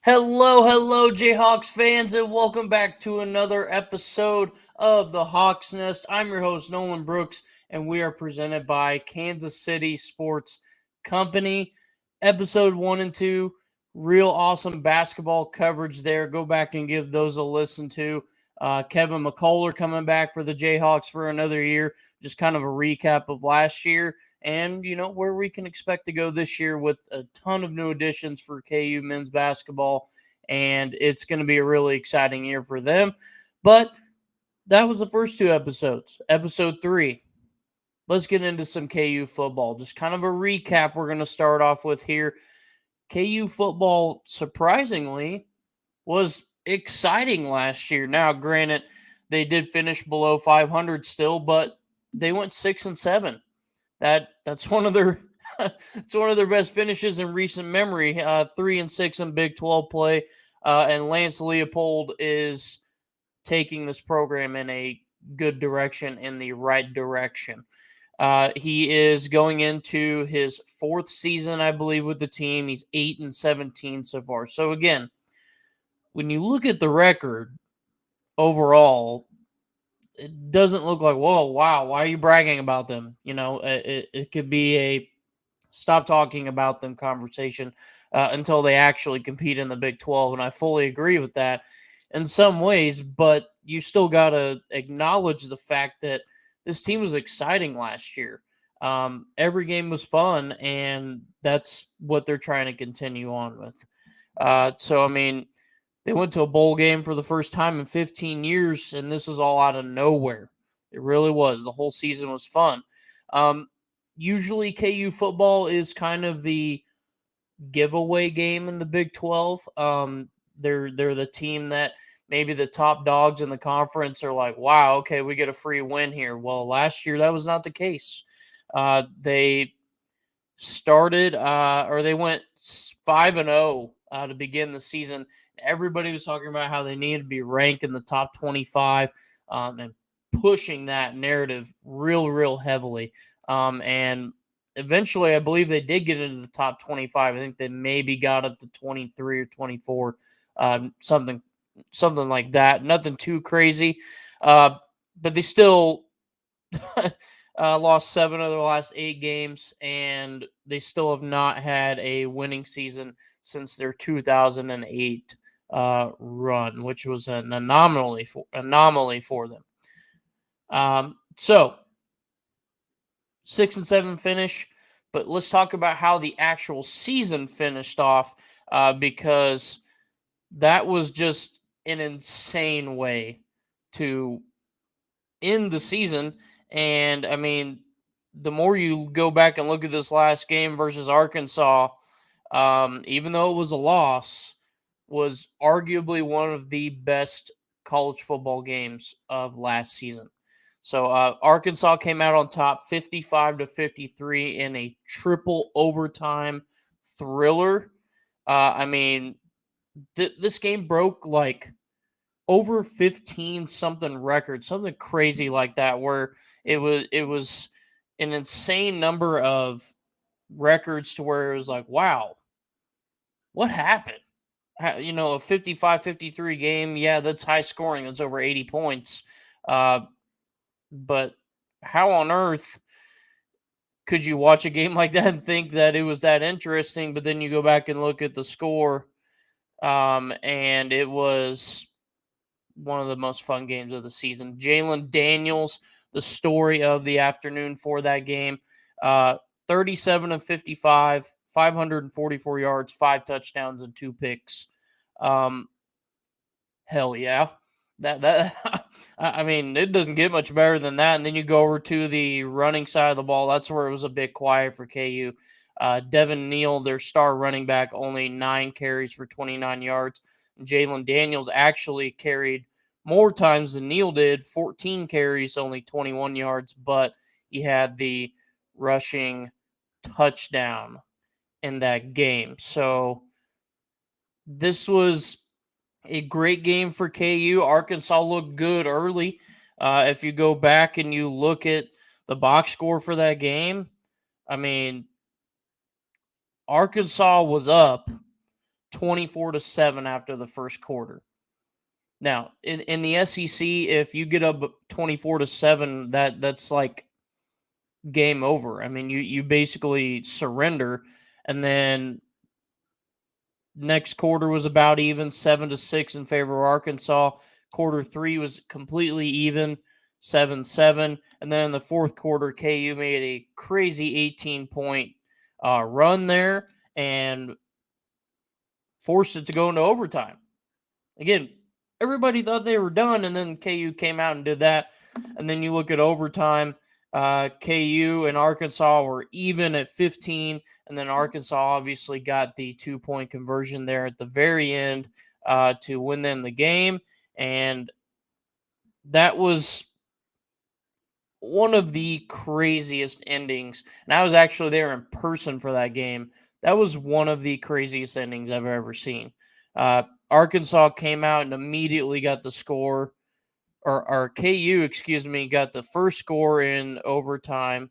Hello, Jayhawks fans, and welcome back to another episode of the Hawks Nest. I'm your host, Nolan Brooks, and we are presented by Kansas City Sports Company. Episode 1 and 2, real awesome basketball coverage there. Go back and give those a listen to. Kevin McCullough coming back for the Jayhawks for another year. Just kind of a recap of last year and where we can expect to go this year with a ton of new additions for KU men's basketball, and it's going to be a really exciting year for them. But that was the first two episodes. Episode 3, let's get into some KU football. Just kind of a recap we're going to start off with here. KU football, surprisingly, was exciting last year. Now, granted, they did finish below 500 still, but they went 6-7. That's one of their it's one of their best finishes in recent memory. 3-6 in Big 12 play, and Lance Leopold is taking this program in a good direction, in the right direction. He is going into his fourth season, I believe, with the team. He's 8-17 so far. So again, when you look at the record overall, it doesn't look like, whoa, wow, why are you bragging about them? It could be a stop talking about them conversation until they actually compete in the Big 12. And I fully agree with that in some ways, but you still got to acknowledge the fact that this team was exciting last year. Every game was fun, and that's what they're trying to continue on with. So, I mean, they went to a bowl game for the first time in 15 years, and this is all out of nowhere. It really was. The whole season was fun. Um, Usually, KU football is kind of the giveaway game in the Big 12. They're the team that maybe the top dogs in the conference are like, wow, okay, we get a free win here. Well, last year that was not the case. They started or they went 5-0 to begin the season. Everybody was talking about how they needed to be ranked in the top 25 and pushing that narrative real heavily. And eventually, I believe they did get into the top 25. I think they maybe got up to 23 or 24, something like that. Nothing too crazy, uh, but they still lost 7 of their last 8 games, and they still have not had a winning season since their 2008 run, which was an anomaly for them. So 6-7 finish, but let's talk about how the actual season finished off, because that was just an insane way to end the season. And I mean, the more you go back and look at this last game versus Arkansas, even though it was a loss, was arguably one of the best college football games of last season. So Arkansas came out on top 55-53 in a triple overtime thriller. I mean, this game broke like over 15 something record, something crazy like that, where it was an insane number of records to where it was like, wow, what happened? A 55-53 game, yeah, that's high scoring. That's over 80 points. Uh, but how on earth could you watch a game like that and think that it was that interesting? But then you go back and look at the score, and it was one of the most fun games of the season. Jalen Daniels, the story of the afternoon for that game. 37 of 55, 544 yards, 5 touchdowns, and 2 picks. Um, Hell yeah. That I mean, it doesn't get much better than that. And then you go over to the running side of the ball. That's where it was a bit quiet for KU. Devin Neal, their star running back, only 9 carries for 29 yards. Jalen Daniels actually carried more times than Neal did, 14 carries, only 21 yards, but he had the rushing touchdown in that game. So this was a great game for KU. Arkansas looked good early. If you go back and you look at the box score for that game, I mean, Arkansas was up 24-7 after the first quarter. Now, in the SEC, if you get up 24-7, that's like game over. I mean, you basically surrender, and then next quarter was about even, 7-6 in favor of Arkansas. Quarter three was completely even, 7-7, and then in the fourth quarter, KU made a crazy 18-point run there and forced it to go into overtime. Again, everybody thought they were done, and then KU came out and did that. And then you look at overtime, KU and Arkansas were even at 15, and then Arkansas obviously got the 2-point conversion there at the very end to win them the game. And that was one of the craziest endings. And I was actually there in person for that game. That was one of the craziest endings I've ever seen. Arkansas came out and immediately got the score, or KU, excuse me, got the first score in overtime,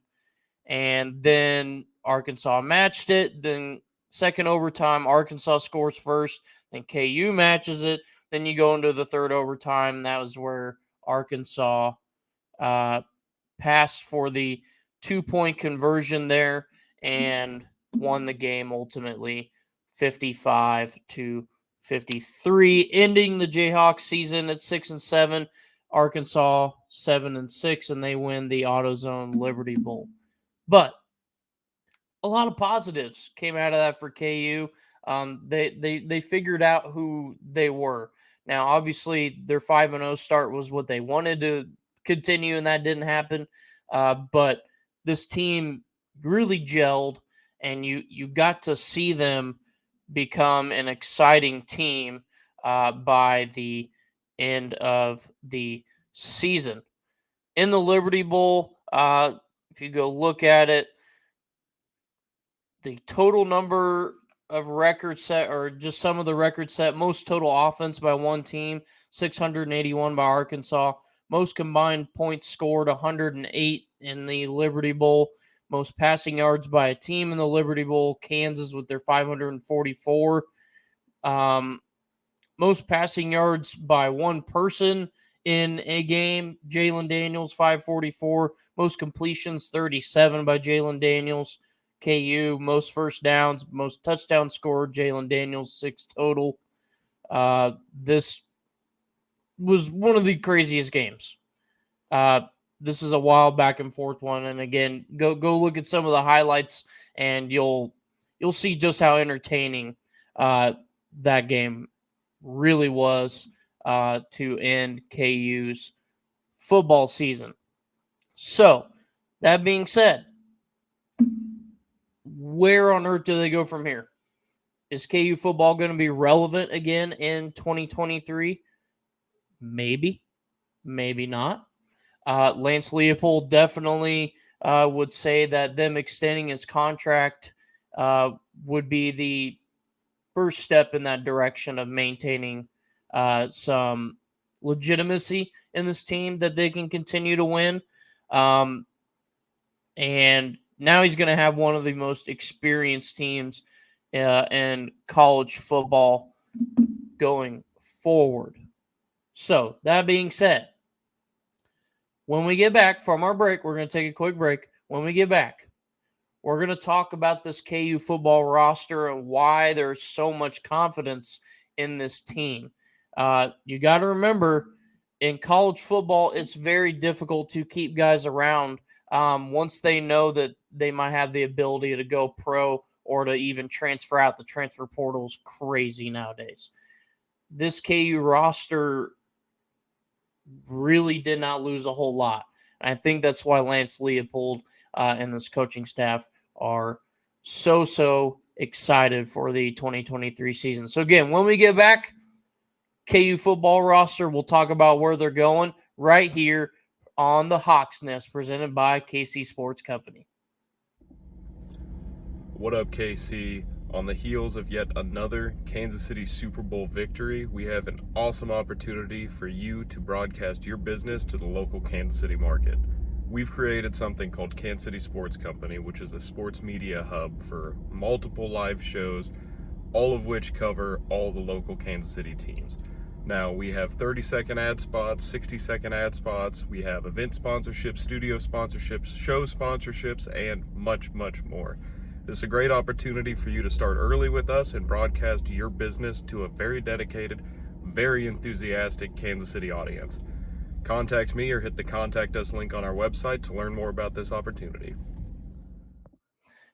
and then Arkansas matched it. Then second overtime, Arkansas scores first, then KU matches it. Then you go into the third overtime. That was where Arkansas passed for the 2-point conversion there and won the game ultimately 55-53, ending the Jayhawks season at 6-7. Arkansas 7-6, and they win the AutoZone Liberty Bowl. But a lot of positives came out of that for KU. They figured out who they were. Now, obviously, their 5-0 start was what they wanted to continue, and that didn't happen. But this team really gelled, and you got to see them become an exciting team by the end of the season. In the Liberty Bowl, if you go look at it, the total number of records set, or just some of the records set: most total offense by one team, 681 by Arkansas. Most combined points scored, 108 in the Liberty Bowl. Most passing yards by a team in the Liberty Bowl, Kansas with their 544. Most passing yards by one person in a game, Jalen Daniels, 544. Most completions, 37 by Jalen Daniels. KU, most first downs, most touchdowns scored, Jalen Daniels, 6 total. This was one of the craziest games. This is a wild back and forth one, and again, go look at some of the highlights, and you'll see just how entertaining that game really was to end KU's football season. So, that being said, where on earth do they go from here? Is KU football going to be relevant again in 2023? Maybe, maybe not. Lance Leopold definitely would say that them extending his contract would be the first step in that direction of maintaining some legitimacy in this team that they can continue to win. And now he's going to have one of the most experienced teams in college football going forward. So, that being said, when we get back from our break, we're going to take a quick break. When we get back, we're going to talk about this KU football roster and why there's so much confidence in this team. You got to remember, in college football, it's very difficult to keep guys around once they know that they might have the ability to go pro or to even transfer out. The transfer portal is crazy nowadays. This KU roster really did not lose a whole lot. And I think that's why Lance Leopold and this coaching staff are so excited for the 2023 season. So again, when we get back, KU football roster, we'll talk about where they're going right here on the Hawks Nest, presented by KC Sports Company. What up, KC? On the heels of yet another Kansas City Super Bowl victory, we have an awesome opportunity for you to broadcast your business to the local Kansas City market. We've created something called Kansas City Sports Company, which is a sports media hub for multiple live shows all of which cover all the local Kansas City teams. Now, we have 30-second ad spots, 60-second ad spots, we have event sponsorships, studio sponsorships, show sponsorships, and much, much more. This is a great opportunity for you to start early with us and broadcast your business to a very dedicated, very enthusiastic Kansas City audience. Contact me or hit the Contact Us link on our website to learn more about this opportunity.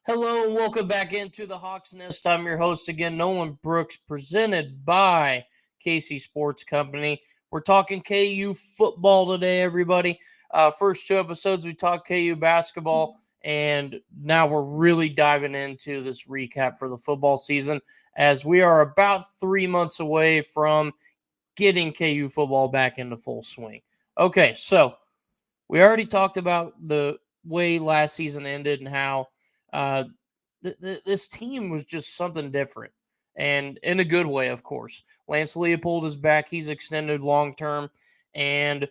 Hello and welcome back into the Hawks Nest. I'm your host again, Nolan Brooks, presented by KC Sports Company. We're talking KU football today, everybody. First two episodes, we talked KU basketball, and now we're really diving into this recap for the football season as we are about 3 months away from getting KU football back into full swing. Okay, so we already talked about the way last season ended and how this team was just something different, and in a good way, of course. Lance Leopold is back; he's extended long term, and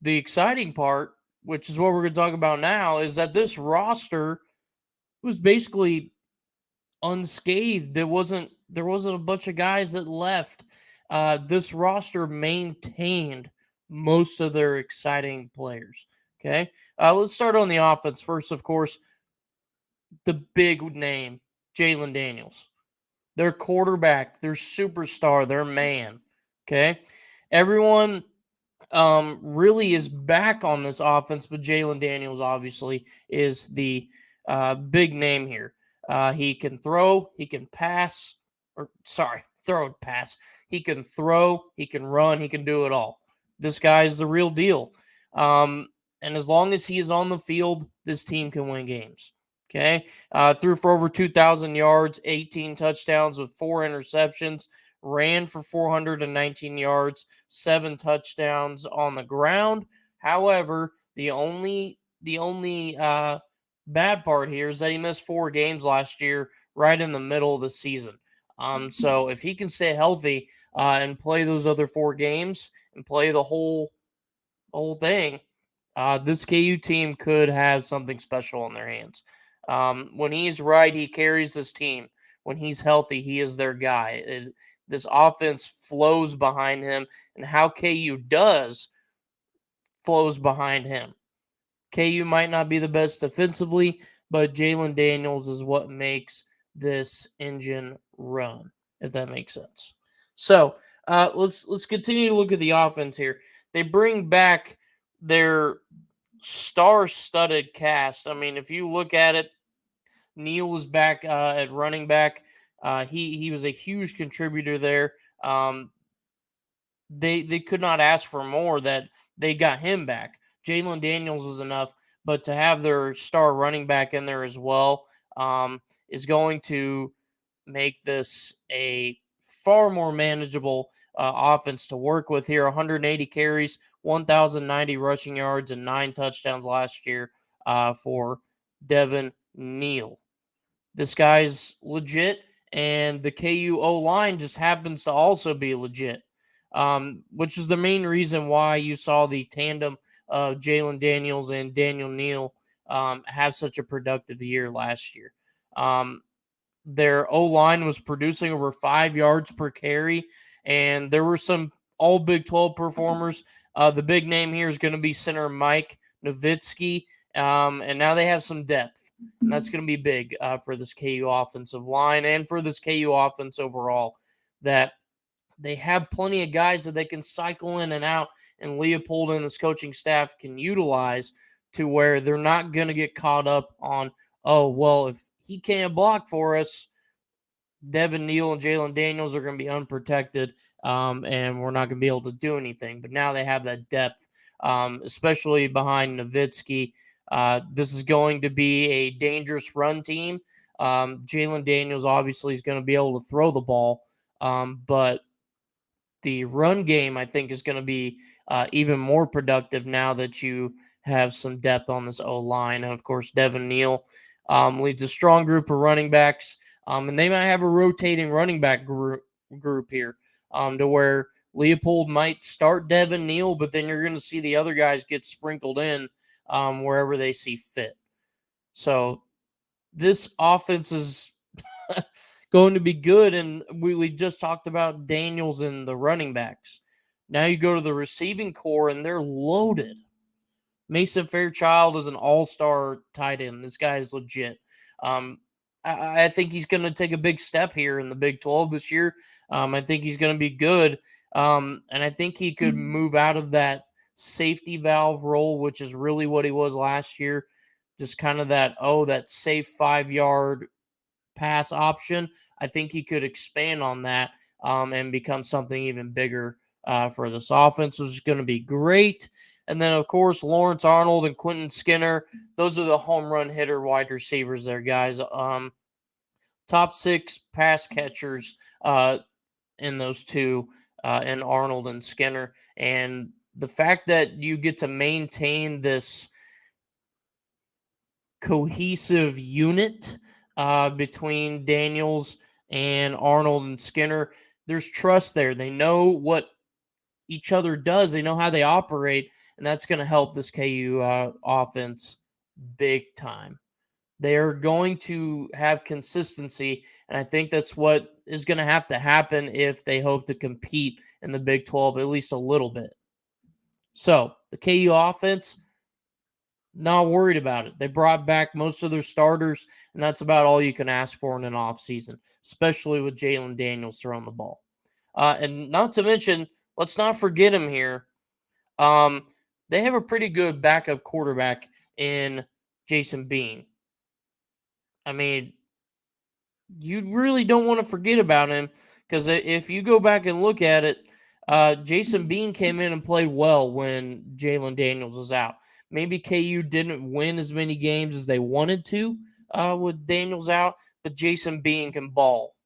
the exciting part, which is what we're going to talk about now, is that this roster was basically unscathed. There wasn't a bunch of guys that left. This roster maintained most of their exciting players. Okay, let's start on the offense first. Of course, the big name, Jalen Daniels, their quarterback, their superstar, their man. Okay, everyone really is back on this offense, but Jalen Daniels obviously is the big name here. He can throw, he can pass, or sorry, throw and pass. He can throw, he can run, he can do it all. This guy is the real deal. And as long as he is on the field, this team can win games. Okay. Threw for over 2,000 yards, 18 touchdowns with 4 interceptions, ran for 419 yards, 7 touchdowns on the ground. However, the only bad part here is that he missed 4 games last year, right in the middle of the season. So if he can stay healthy and play those other 4 games and play the whole thing, this KU team could have something special on their hands. When he's right, he carries this team. When he's healthy, he is their guy. This offense flows behind him, and how KU does flows behind him. KU might not be the best defensively, but Jalen Daniels is what makes this engine run, if that makes sense. So let's continue to look at the offense here. They bring back their star-studded cast. I mean, if you look at it, Neal is back at running back. He was a huge contributor there. Um, they could not ask for more that they got him back. Jalen Daniels was enough, but to have their star running back in there as well is going to make this a far more manageable offense to work with here. 180 carries, 1,090 rushing yards, and 9 touchdowns last year for Devin Neal. This guy's legit, and the KU O line just happens to also be legit, which is the main reason why you saw the tandem of Jalen Daniels and Daniel Neal have such a productive year last year. Their O line was producing over 5 yards per carry, and there were some all Big 12 performers. The big name here is going to be center Mike Nowitzki, and now they have some depth, and that's going to be big for this KU offensive line and for this KU offense overall. That they have plenty of guys that they can cycle in and out, and Leopold and his coaching staff can utilize to where they're not going to get caught up on, oh, well, if he can't block for us, Devin Neal and Jalen Daniels are going to be unprotected, and we're not going to be able to do anything. But now they have that depth, especially behind Nowitzki. This is going to be a dangerous run team. Jalen Daniels obviously is going to be able to throw the ball, but the run game, I think, is going to be even more productive now that you have some depth on this O line. And of course, Devin Neal leads a strong group of running backs, and they might have a rotating running back group here to where Leopold might start Devin Neal, but then you're going to see the other guys get sprinkled in wherever they see fit. So this offense is going to be good. And we just talked about Daniels and the running backs. Now you go to the receiving core, and they're loaded. Mason Fairchild is an all-star tight end. This guy is legit. Um, I think he's going to take a big step here in the Big 12 this year. I think he's going to be good. And I think he could move out of that safety valve role, which is really what he was last year. Just kind of that safe 5-yard pass option. I think he could expand on that and become something even bigger for this offense, which is going to be great. And then, of course, Lawrence Arnold and Quentin Skinner. Those are the home run hitter wide receivers there, guys. Top 6 pass catchers in those two, in Arnold and Skinner. And the fact that you get to maintain this cohesive unit between Daniels and Arnold and Skinner, there's trust there. They know what each other does, they know how they operate, and that's going to help this KU offense big time. They are going to have consistency, and I think that's what is going to have to happen if they hope to compete in the Big 12 at least a little bit. So, the KU offense, not worried about it. They brought back most of their starters, and that's about all you can ask for in an offseason, especially with Jalen Daniels throwing the ball. And not to mention, let's not forget him here. Um, they have a pretty good backup quarterback in Jason Bean. I mean, you really don't want to forget about him because if you go back and look at it, Jason Bean came in and played well when Jalen Daniels was out. Maybe KU didn't win as many games as they wanted to with Daniels out, but Jason Bean can ball.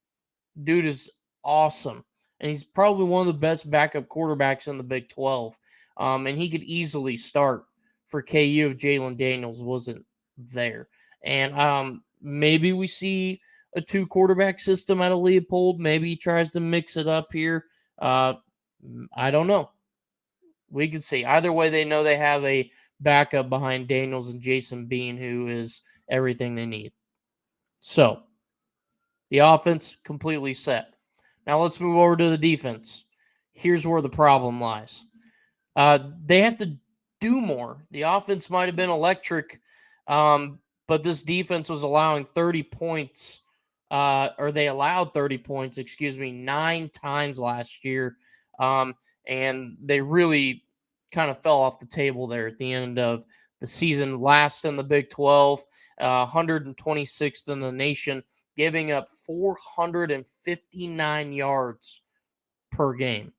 Dude is awesome. And he's probably one of the best backup quarterbacks in the Big 12. And he could easily start for KU if Jalen Daniels wasn't there. And maybe we see a 2 quarterback system out of Leopold. Maybe he tries to mix it up here. I don't know. We could see. Either way, they know they have a backup behind Daniels and Jason Bean, who is everything they need. So, the offense completely set. Now let's move over to the defense. Here's where the problem lies. They have to do more. The offense might have been electric, but this defense was allowing 30 points, or they allowed 30 points, 9 times last year. And they really kind of fell off the table there at the end of the season. Last in the Big 12, 126th in the nation, giving up 459 yards per game.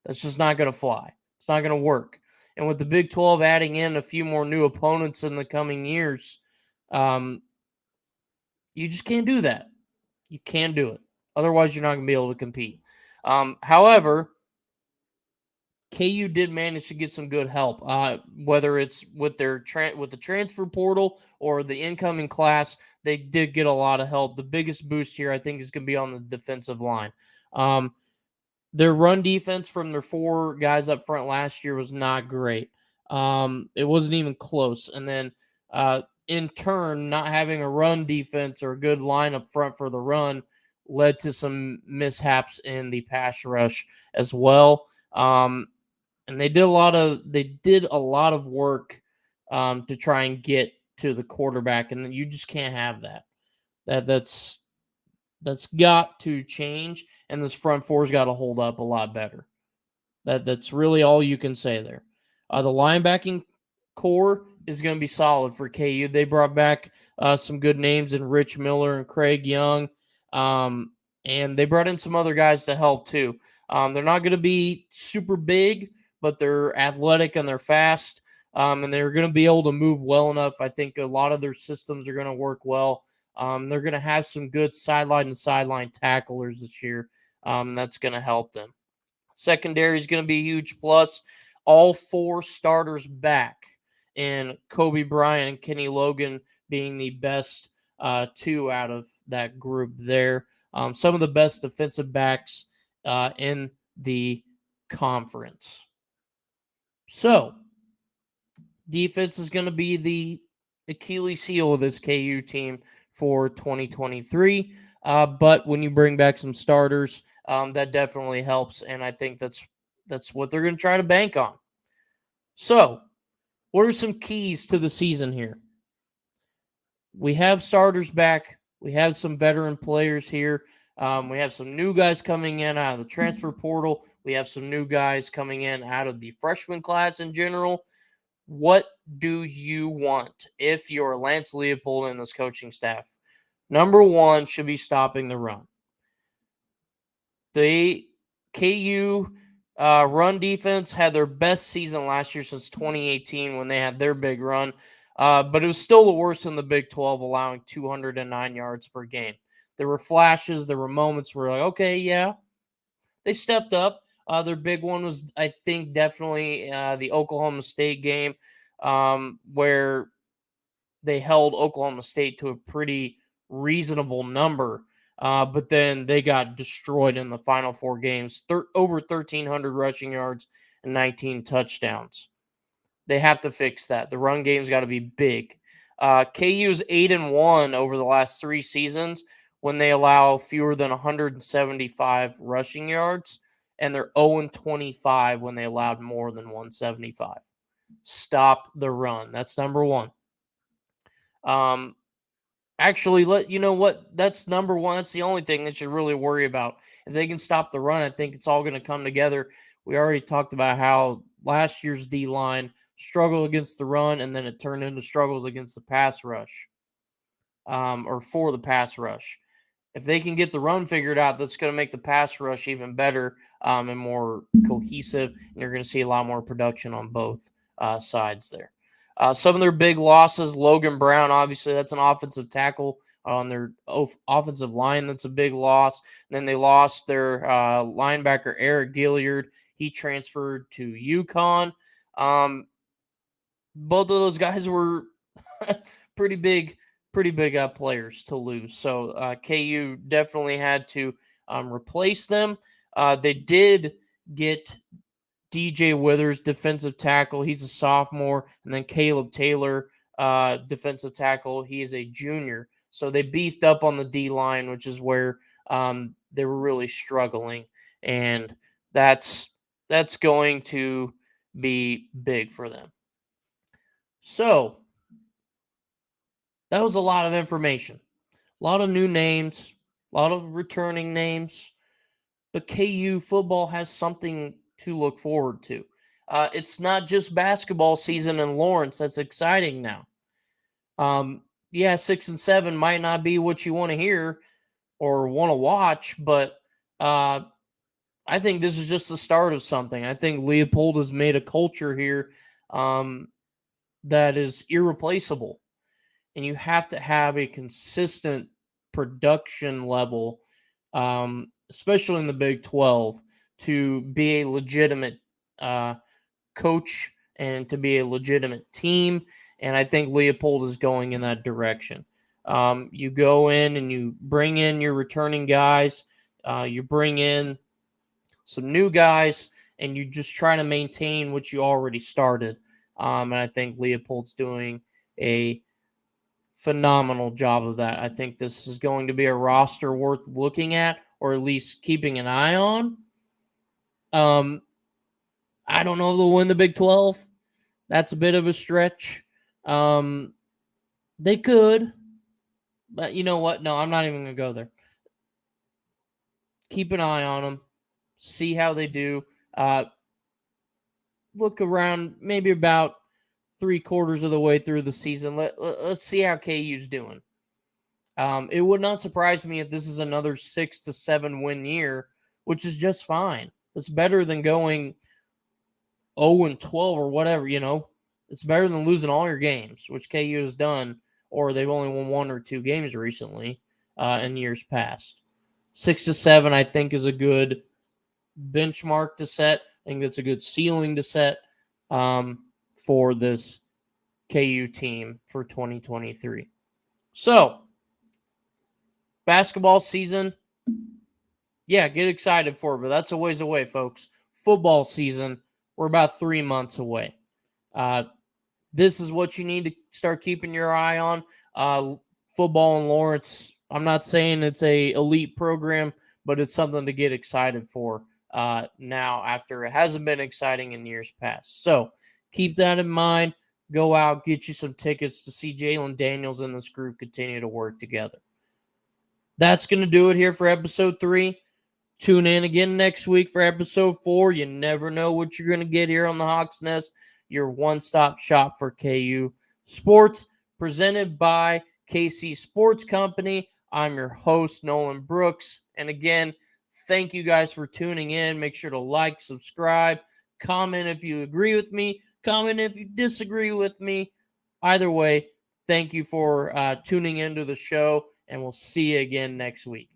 That's just not going to fly. It's not going to work. And with the Big 12 adding in a few more new opponents in the coming years, you just can't do that. You can't do it. Otherwise, you're not going to be able to compete. However, KU did manage to get some good help, whether it's with their with the transfer portal or the incoming class. They did get a lot of help. The biggest boost here, I think, is going to be on the defensive line. Their run defense from their 4 guys up front last year was not great. It wasn't even close. And then, in turn, not having a run defense or a good line up front for the run led to some mishaps in the pass rush as well. And they did a lot of work to try and get to the quarterback, and then you just can't have that. That's got to change, and this front four's got to hold up a lot better. That's really all you can say there. The linebacking core is going to be solid for KU. They brought back some good names in Rich Miller and Craig Young, and they brought in some other guys to help too. They're not going to be super big, but they're athletic and they're fast, and they're going to be able to move well enough. I think a lot of their systems are going to work well. They're going to have some good sideline to sideline tacklers this year. That's going to help them. Secondary is going to be a huge plus. All 4 starters back, and Kobe Bryant and Kenny Logan being the best 2 out of that group there. Some of the best defensive backs in the conference. So, defense is going to be the Achilles heel of this KU team for 2023. But when you bring back some starters, that definitely helps, and I think that's what they're going to try to bank on. So, what are some keys to the season here? We have starters back. We have some veteran players here. We have some new guys coming in out of the transfer portal. We have some new guys coming in out of the freshman class in general. What do you want if you're Lance Leopold and this coaching staff? Number one should be stopping the run. The KU run defense had their best season last year since 2018 when they had their big run, but it was still the worst in the Big 12, allowing 209 yards per game. There were flashes, there were moments where like, okay, yeah, they stepped up. Their big one was, I think, definitely the Oklahoma State game, where they held Oklahoma State to a pretty reasonable number. But then they got destroyed in the final four games, over 1,300 rushing yards and 19 touchdowns. They have to fix that. The run game's got to be big. KU's 8-1 over the last 3 seasons when they allow fewer than 175 rushing yards, and they're 0-25 when they allowed more than 175. Stop the run. That's number one. Actually, you know what? That's number one. That's the only thing they should really worry about. If they can stop the run, I think it's all going to come together. We already talked about how last year's D line struggled against the run, and then it turned into struggles against the pass rush, or for the pass rush. If they can get the run figured out, that's going to make the pass rush even better and more cohesive, and you're going to see a lot more production on both sides there. Some of their big losses, Logan Brown, obviously, that's an offensive tackle on their offensive line. That's a big loss. And then they lost their linebacker, Eric Gilliard. He transferred to UConn. Both of those guys were pretty big players to lose. So KU definitely had to replace them. They did get DJ Withers, defensive tackle. He's a sophomore. And then Caleb Taylor, defensive tackle. He is a junior. So they beefed up on the D line, which is where they were really struggling. And that's going to be big for them. So that was a lot of information. A lot of new names, a lot of returning names. But KU football has something to look forward to. It's not just basketball season in Lawrence. That's exciting now. Yeah, 6-7 might not be what you want to hear or want to watch, but I think this is just the start of something. I think Leopold has made a culture here that is irreplaceable. And you have to have a consistent production level, especially in the Big 12, to be a legitimate coach and to be a legitimate team. And I think Leopold is going in that direction. You go in and you bring in your returning guys, you bring in some new guys, and you just try to maintain what you already started. And I think Leopold's doing a phenomenal job of that. I think this is going to be a roster worth looking at, or at least keeping an eye on. I don't know if they'll win the Big 12. That's a bit of a stretch. They could, but you know what? No, I'm not even going to go there. Keep an eye on them. See how they do. Look around maybe about 3/4 of the way through the season. Let's see how KU's doing. It would not surprise me if this is another 6-7 win year, which is just fine. It's better than going 0-12 or whatever, you know. It's better than losing all your games, which KU has done, or they've only won 1 or 2 games recently in years past. 6-7, I think, is a good benchmark to set. I think that's a good ceiling to set for this KU team for 2023. So, basketball season, yeah, get excited for it, but that's a ways away, folks. Football season, we're about 3 months away. This is what you need to start keeping your eye on. Football in Lawrence I'm not saying it's a elite program, but it's something to get excited for now after it hasn't been exciting in years past. So keep that in mind. Go out, get you some tickets to see Jalen Daniels and this group continue to work together. That's going to do it here for episode 3. Tune in again next week for episode 4. You never know what you're going to get here on the Hawks Nest, your one-stop shop for KU sports, presented by KC Sports Company. I'm your host, Nolan Brooks. And again, thank you guys for tuning in. Make sure to like, subscribe, comment if you agree with me, comment if you disagree with me. Either way, thank you for tuning into the show, and we'll see you again next week.